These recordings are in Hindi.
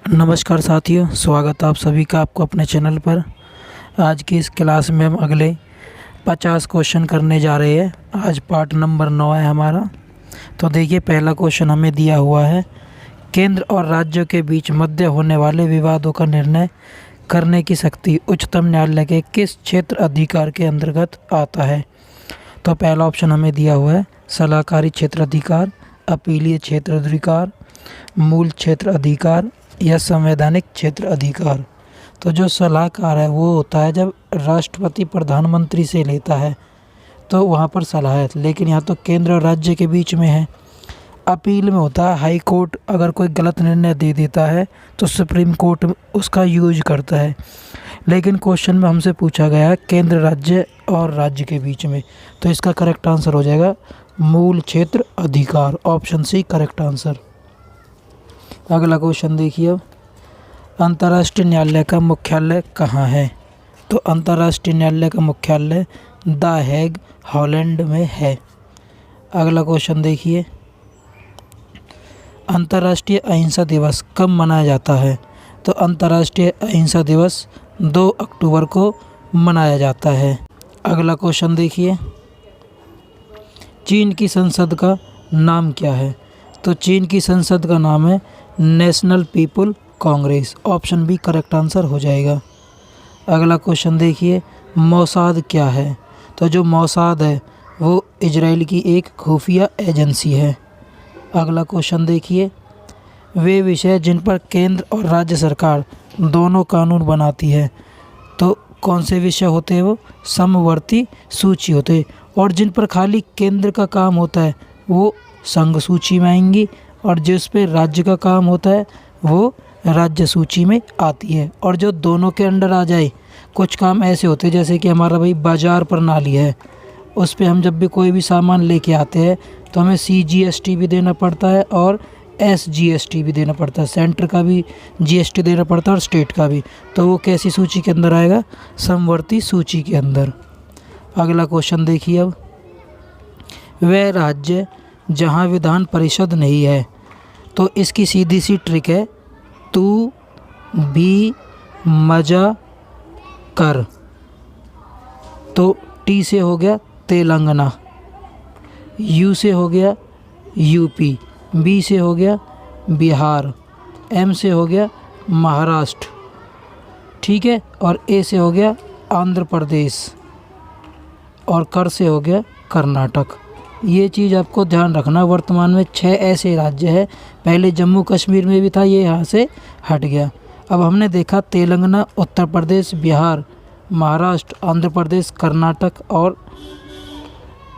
नमस्कार साथियों, स्वागत है आप सभी का आपको अपने चैनल पर। आज की इस क्लास में हम अगले 50 क्वेश्चन करने जा रहे हैं। आज पार्ट नंबर 9 है हमारा। तो देखिए, पहला क्वेश्चन हमें दिया हुआ है, केंद्र और राज्यों के बीच मध्य होने वाले विवादों का निर्णय करने की शक्ति उच्चतम न्यायालय के किस क्षेत्र अधिकार के अंतर्गत आता है। तो पहला ऑप्शन हमें दिया हुआ है सलाहकारी क्षेत्र अधिकार, अपीलीय क्षेत्र अधिकार, मूल क्षेत्र अधिकार या संवैधानिक क्षेत्र अधिकार। तो जो सलाहकार है वो होता है जब राष्ट्रपति प्रधानमंत्री से लेता है तो वहाँ पर सलाह है, लेकिन यहाँ तो केंद्र और राज्य के बीच में है। अपील में होता है हाई कोर्ट अगर कोई गलत निर्णय दे देता है तो सुप्रीम कोर्ट उसका यूज करता है। लेकिन क्वेश्चन में हमसे पूछा गया है केंद्र राज्य और राज्य के बीच में, तो इसका करेक्ट आंसर हो जाएगा मूल क्षेत्र अधिकार, ऑप्शन सी करेक्ट आंसर। अगला क्वेश्चन देखिए, अब अंतर्राष्ट्रीय न्यायालय का मुख्यालय कहाँ है। तो अंतर्राष्ट्रीय न्यायालय का मुख्यालय द हेग, हॉलैंड में है। अगला क्वेश्चन देखिए, अंतर्राष्ट्रीय अहिंसा दिवस कब मनाया जाता है। तो अंतर्राष्ट्रीय अहिंसा दिवस 2 अक्टूबर को मनाया जाता है। अगला क्वेश्चन देखिए, चीन की संसद का नाम क्या है। तो चीन की संसद का नाम है national people congress, option B correct answer हो जाएगा। अगला क्वेश्चन देखिए, मोसाद क्या है। तो जो मोसाद है वो इजराइल की एक खुफिया एजेंसी है। अगला क्वेश्चन देखिए, वे विषय जिन पर केंद्र और राज्य सरकार दोनों कानून बनाती है, तो कौन से विषय होते हैं वो समवर्ती सूची होते हैं, और जिन पर खाली केंद्र का काम होता है वो संघ सूची में आएंगी, और जिस पे राज्य का काम होता है वो राज्य सूची में आती है। और जो दोनों के अंडर आ जाए, कुछ काम ऐसे होते हैं जैसे कि हमारा भाई बाजार प्रणाली है, उस पे हम जब भी कोई भी सामान लेके आते हैं तो हमें CGST भी देना पड़ता है और SGST भी देना पड़ता है, सेंटर का भी GST देना पड़ता है और स्टेट का भी। तो वो कैसी सूची के अंदर आएगा, समवर्ती सूची के अंदर। अगला क्वेश्चन देखिए, अब वह राज्य जहाँ विधान परिषद नहीं है। तो इसकी सीधी सी ट्रिक है, तू भी मजा कर। तो T से हो गया तेलंगाना, U से हो गया यूपी, B से हो गया बिहार, M से हो गया महाराष्ट्र, ठीक है, और A से हो गया आंध्र प्रदेश, और कर से हो गया कर्नाटक। ये चीज़ आपको ध्यान रखना, वर्तमान में 6 ऐसे राज्य हैं। पहले जम्मू कश्मीर में भी था, ये यहाँ से हट गया। अब हमने देखा तेलंगाना, उत्तर प्रदेश, बिहार, महाराष्ट्र, आंध्र प्रदेश, कर्नाटक और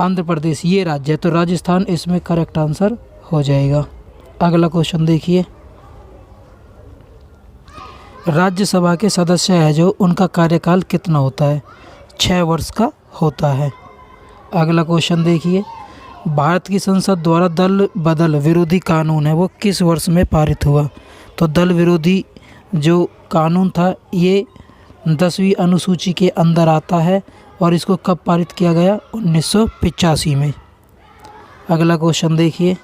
आंध्र प्रदेश ये राज्य है, तो राजस्थान इसमें करेक्ट आंसर हो जाएगा। अगला क्वेश्चन देखिए, राज्यसभा के सदस्य है जो उनका कार्यकाल कितना होता है। 6 वर्ष का होता है। अगला क्वेश्चन देखिए, भारत की संसद द्वारा दल बदल विरोधी कानून है वो किस वर्ष में पारित हुआ। तो दल विरोधी जो कानून था ये 10वीं अनुसूची के अंदर आता है, और इसको कब पारित किया गया, 1985 में। अगला क्वेश्चन देखिए,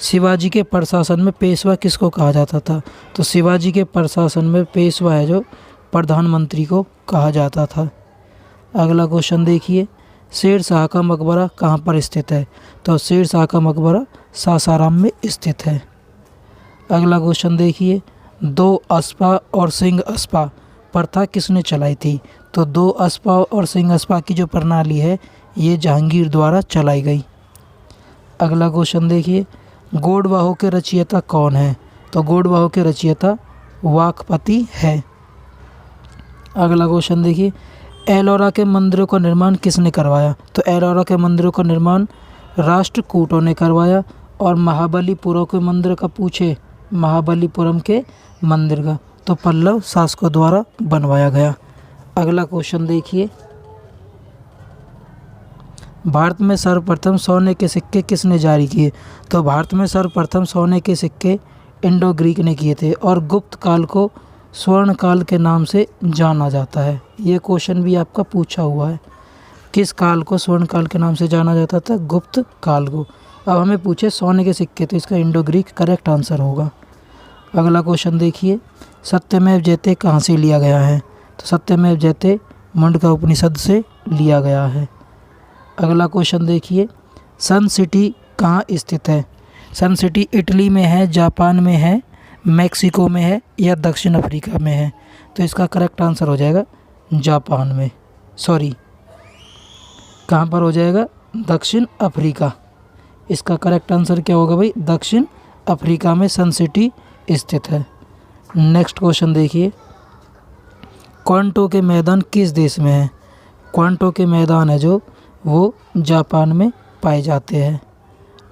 शिवाजी के प्रशासन में पेशवा किसको कहा जाता था। तो शिवाजी के प्रशासन में पेशवा है जो प्रधानमंत्री को कहा जाता था। अगला क्वेश्चन देखिए, शेर शाह का मकबरा कहाँ पर स्थित है। तो शेर शाह का मकबरा सासाराम में स्थित है। अगला क्वेश्चन देखिए, 2 अस्पा और सिंह अस्पा प्रथा किसने चलाई थी। तो 2 अस्पा और सिंह अस्पा की जो प्रणाली है ये जहांगीर द्वारा चलाई गई। अगला क्वेश्चन देखिए, गोडवाहों के रचयिता कौन है। तो गोडवाहों के रचयिता वाकपति है। अगला क्वेश्चन देखिए, एलोरा के मंदिरों का निर्माण किसने करवाया। तो एलोरा के मंदिरों का निर्माण राष्ट्रकूटों ने करवाया। और महाबलीपुरम के मंदिर का पूछे, महाबलीपुरम के मंदिर का तो पल्लव शासकों द्वारा बनवाया गया। अगला क्वेश्चन देखिए, भारत में सर्वप्रथम सोने के सिक्के किसने जारी किए। तो भारत में सर्वप्रथम सोने के सिक्के इंडो ग्रीक ने किए थे, और गुप्त काल को स्वर्ण काल के नाम से जाना जाता है। ये क्वेश्चन भी आपका पूछा हुआ है, किस काल को स्वर्ण काल के नाम से जाना जाता था, गुप्त काल को। अब हमें पूछे सोने के सिक्के, तो इसका इंडो ग्रीक करेक्ट आंसर होगा। अगला क्वेश्चन देखिए, सत्यमेव जयते कहाँ से लिया गया है? तो सत्यमेव जयते मुंडका उपनिषद से लिया गया है। अगला क्वेश्चन देखिए, सन सिटी कहाँ स्थित है? सन सिटी इटली में है, जापान में है, मैक्सिको में है या दक्षिण अफ्रीका में है? तो इसका करेक्ट आंसर हो जाएगा जापान में, सॉरी कहाँ पर हो जाएगा? दक्षिण अफ्रीका। इसका करेक्ट आंसर क्या होगा भाई? दक्षिण अफ्रीका में सन सिटी स्थित है। नेक्स्ट क्वेश्चन देखिए, क्वांटो के मैदान किस देश में है? क्वांटो के मैदान है जो वो जापान में पाए जाते हैं।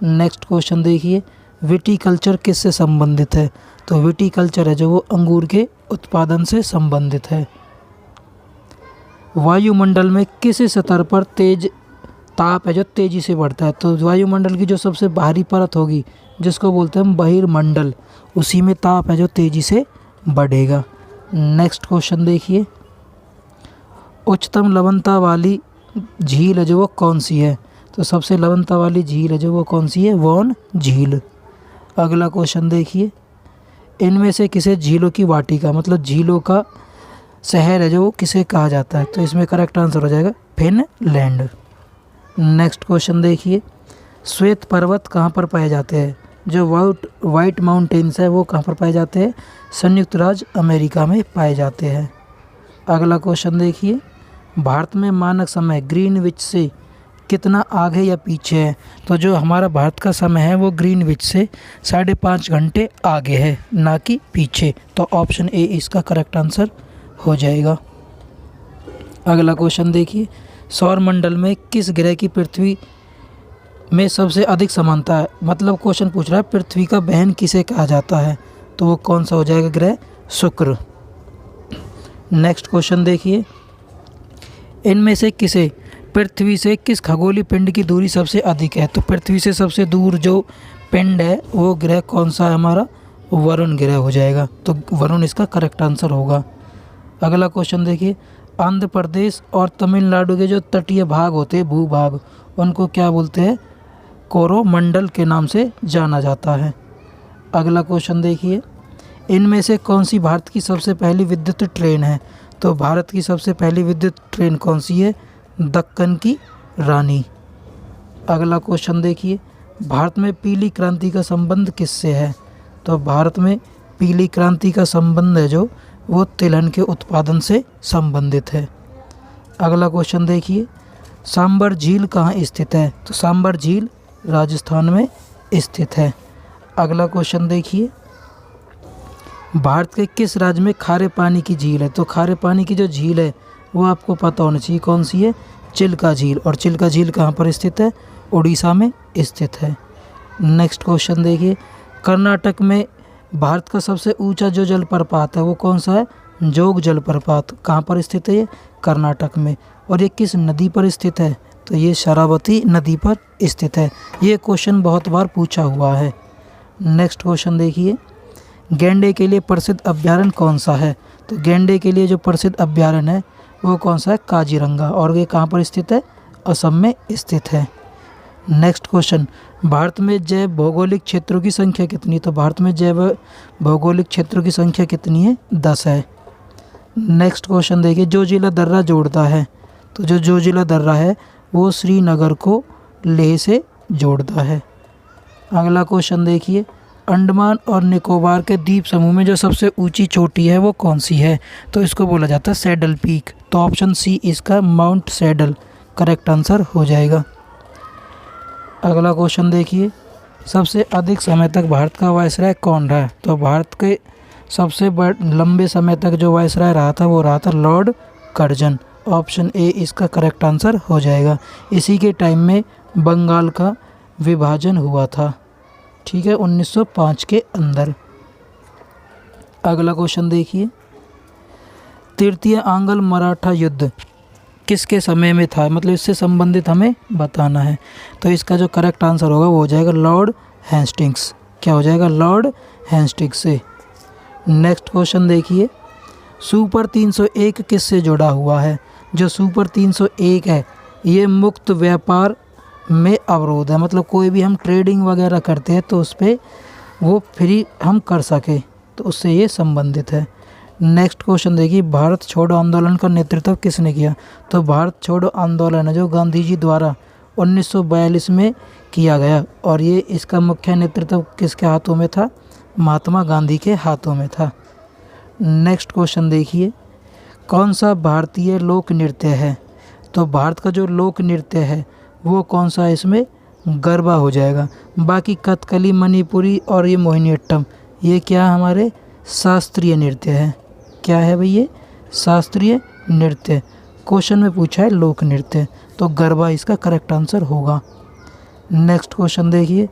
नेक्स्ट क्वेश्चन देखिए, विटीकल्चर किससे संबंधित है? तो विटीकल्चर है जो वो अंगूर के उत्पादन से संबंधित है। वायुमंडल में किस स्तर पर तेज ताप है जो तेजी से बढ़ता है? तो वायुमंडल की जो सबसे बाहरी परत होगी जिसको बोलते हैं हम बहिर्मंडल, उसी में ताप है जो तेजी से बढ़ेगा। नेक्स्ट क्वेश्चन देखिए, उच्चतम लवणता वाली झील है जो वो कौन सी है? तो सबसे लवणता वाली झील है जो वो कौन सी है? वॉन झील। अगला क्वेश्चन देखिए, इनमें से किसे झीलों की वाटिका मतलब झीलों का शहर है जो वो किसे कहा जाता है? तो इसमें करेक्ट आंसर हो जाएगा फिनलैंड। नेक्स्ट क्वेश्चन देखिए, श्वेत पर्वत कहाँ पर पाए जाते हैं? जो वाइट माउंटेन्स है वो कहाँ पर पाए जाते हैं? संयुक्त राज्य अमेरिका में पाए जाते हैं। अगला क्वेश्चन देखिए, भारत में मानक समय ग्रीनविच से कितना आगे या पीछे है? तो जो हमारा भारत का समय है वो ग्रीनविच से 5.5 घंटे आगे है, ना कि पीछे। तो ऑप्शन ए इसका करेक्ट आंसर हो जाएगा। अगला क्वेश्चन देखिए, सौरमंडल में किस ग्रह की पृथ्वी में सबसे अधिक समानता है? मतलब क्वेश्चन पूछ रहा है पृथ्वी का बहन किसे कहा जाता है? तो वो कौन सा हो जाएगा ग्रह? शुक्र। नेक्स्ट क्वेश्चन देखिए, इनमें से किसे पृथ्वी से किस खगोलीय पिंड की दूरी सबसे अधिक है? तो पृथ्वी से सबसे दूर जो पिंड है वो ग्रह कौन सा है हमारा? वरुण ग्रह हो जाएगा। तो वरुण इसका करेक्ट आंसर होगा। अगला क्वेश्चन देखिए, आंध्र प्रदेश और तमिलनाडु के जो तटीय भाग होते हैं भूभाग, उनको क्या बोलते हैं? कोरोमंडल के नाम से जाना जाता है। अगला क्वेश्चन देखिए, इनमें से कौन सी भारत की सबसे पहली विद्युत ट्रेन है? तो भारत की सबसे पहली विद्युत ट्रेन कौन सी है? दक्कन की रानी। अगला क्वेश्चन देखिए, भारत में पीली क्रांति का संबंध किससे है? तो भारत में पीली क्रांति का संबंध है जो वो तिलहन के उत्पादन से संबंधित है। अगला क्वेश्चन देखिए, सांबर झील कहाँ स्थित है? तो सांबर झील राजस्थान में स्थित है। अगला क्वेश्चन देखिए, भारत के किस राज्य में खारे पानी की झील है? तो खारे पानी की जो झील है वो आपको पता होना चाहिए कौन सी है? चिल्का झील। और चिल्का झील कहाँ पर स्थित है? उड़ीसा में स्थित है। नेक्स्ट क्वेश्चन देखिए, कर्नाटक में भारत का सबसे ऊंचा जो जलप्रपात है वो कौन सा है? जोग जलप्रपात। कहाँ पर स्थित है ये? कर्नाटक में। और ये किस नदी पर स्थित है? तो ये शरावती नदी पर स्थित है। ये क्वेश्चन बहुत बार पूछा हुआ है। नेक्स्ट क्वेश्चन देखिए, गैंडे के लिए प्रसिद्ध अभ्यारण्य कौन सा है? तो गैंडे के लिए जो प्रसिद्ध अभ्यारण्य है वो कौन सा है? काजीरंगा। और ये कहाँ पर स्थित है? असम में स्थित है। नेक्स्ट क्वेश्चन, भारत में जैव भौगोलिक क्षेत्रों की संख्या कितनी? तो भारत में जैव भौगोलिक क्षेत्रों की संख्या कितनी है? 10 है। नेक्स्ट क्वेश्चन देखिए, जो जिला दर्रा जोड़ता है, तो जो जिला दर्रा है वो श्रीनगर को लेह से जोड़ता है। अगला क्वेश्चन देखिए, अंडमान और निकोबार के द्वीप समूह में जो सबसे ऊंची चोटी है वो कौन सी है? तो इसको बोला जाता है सैडल पीक। तो ऑप्शन सी इसका माउंट सैडल करेक्ट आंसर हो जाएगा। अगला क्वेश्चन देखिए, सबसे अधिक समय तक भारत का वायसराय कौन रहा? तो भारत के सबसे लंबे समय तक जो वायसराय रहा था वो रहा था लॉर्ड कर्जन। ऑप्शन ए इसका करेक्ट आंसर हो जाएगा। इसी के टाइम में बंगाल का विभाजन हुआ था, ठीक है, 1905 के अंदर। अगला क्वेश्चन देखिए, तृतीय आंग्ल मराठा युद्ध किसके समय में था? मतलब इससे संबंधित हमें बताना है। तो इसका जो करेक्ट आंसर होगा वो हो जाएगा लॉर्ड हेस्टिंग्स। क्या हो जाएगा? लॉर्ड हेस्टिंग्स से। नेक्स्ट क्वेश्चन देखिए, सुपर 301 किससे जुड़ा हुआ है? जो सुपर 301 है ये मुक्त व्यापार में अवरोध है। मतलब कोई भी हम ट्रेडिंग वगैरह करते हैं तो उस पर वो फ्री हम कर सके, तो उससे ये संबंधित है। नेक्स्ट क्वेश्चन देखिए, भारत छोड़ो आंदोलन का नेतृत्व किसने किया? तो भारत छोड़ो आंदोलन है जो गांधी जी द्वारा 1942 में किया गया और ये इसका मुख्य नेतृत्व किसके हाथों में था? महात्मा गांधी के हाथों में था। नेक्स्ट क्वेश्चन देखिए, कौन सा भारतीय लोक नृत्य है? तो भारत का जो लोक नृत्य है वो कौन सा है? इसमें गरबा हो जाएगा। बाकी कथकली, मणिपुरी और ये मोहिनीअट्टम ये क्या हमारे शास्त्रीय नृत्य है। क्या है भाई? ये शास्त्रीय नृत्य। क्वेश्चन में पूछा है लोक नृत्य, तो गरबा इसका करेक्ट आंसर होगा। नेक्स्ट क्वेश्चन देखिए,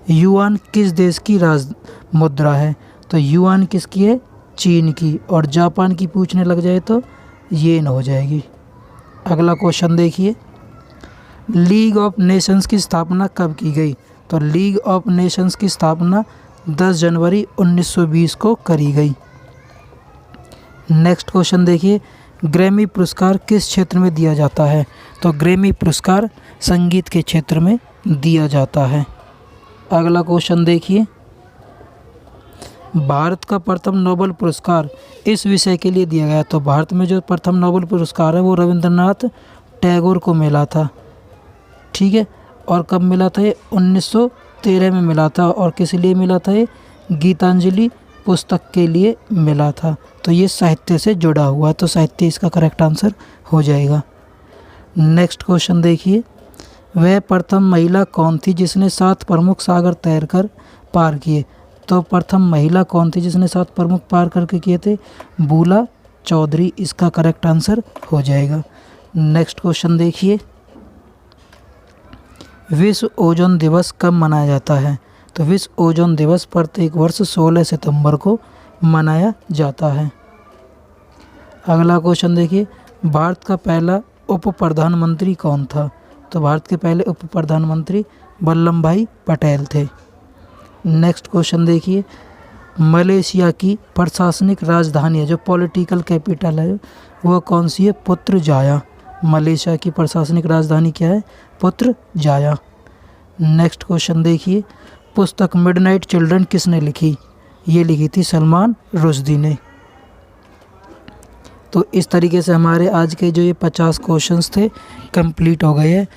युआन किस देश की राज मुद्रा है? तो युआन किसकी है? चीन की। और जापान की पूछने लग जाए तो येन हो जाएगी। अगला क्वेश्चन देखिए, लीग ऑफ नेशंस की स्थापना कब की गई? तो लीग ऑफ नेशंस की स्थापना 10 जनवरी 1920 को करी गई। नेक्स्ट क्वेश्चन देखिए, ग्रैमी पुरस्कार किस क्षेत्र में दिया जाता है? तो ग्रैमी पुरस्कार संगीत के क्षेत्र में दिया जाता है। अगला क्वेश्चन देखिए, भारत का प्रथम नोबेल पुरस्कार इस विषय के लिए दिया गया। तो भारत में जो प्रथम नोबेल पुरस्कार है वो रविंद्रनाथ टैगोर को मिला था। ठीक है, और कब मिला था? ये 1913 में मिला था। और किस लिए मिला था? ये गीतांजलि पुस्तक के लिए मिला था। तो ये साहित्य से जुड़ा हुआ है, तो साहित्य इसका करेक्ट आंसर हो जाएगा। नेक्स्ट क्वेश्चन देखिए, वह प्रथम महिला कौन थी जिसने 7 प्रमुख सागर तैरकर पार किए? तो प्रथम महिला कौन थी जिसने 7 प्रमुख पार करके किए थे? बूला चौधरी इसका करेक्ट आंसर हो जाएगा। नेक्स्ट क्वेश्चन देखिए, विश्व ओजोन दिवस कब मनाया जाता है? तो विश्व ओजोन दिवस प्रत्येक वर्ष 16 सितंबर को मनाया जाता है। अगला क्वेश्चन देखिए, भारत का पहला उप प्रधानमंत्री कौन था? तो भारत के पहले उप प्रधानमंत्री वल्लभ भाई पटेल थे। नेक्स्ट क्वेश्चन देखिए, मलेशिया की प्रशासनिक राजधानी है जो पॉलिटिकल कैपिटल है वो कौन सी है? पुत्रजाया। मलेशिया की प्रशासनिक राजधानी क्या है? पुत्रजाया। नेक्स्ट क्वेश्चन देखिए, पुस्तक मिडनाइट चिल्ड्रन किसने लिखी? ये लिखी थी सलमान रुश्दी ने। तो इस तरीके से हमारे आज के जो ये 50 क्वेश्चंस थे कंप्लीट हो गए हैं।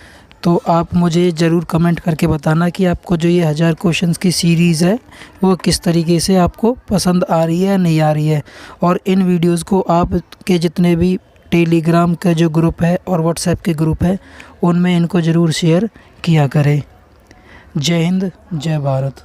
तो आप मुझे ज़रूर कमेंट करके बताना कि आपको जो ये 1000 क्वेश्चंस की सीरीज़ है वो किस तरीके से आपको पसंद आ रही है या नहीं आ रही है। और इन वीडियोज़ को आप के जितने भी टेलीग्राम का जो ग्रुप है और व्हाट्सएप के ग्रुप है उनमें इनको ज़रूर शेयर किया करें। जय हिंद, जय भारत।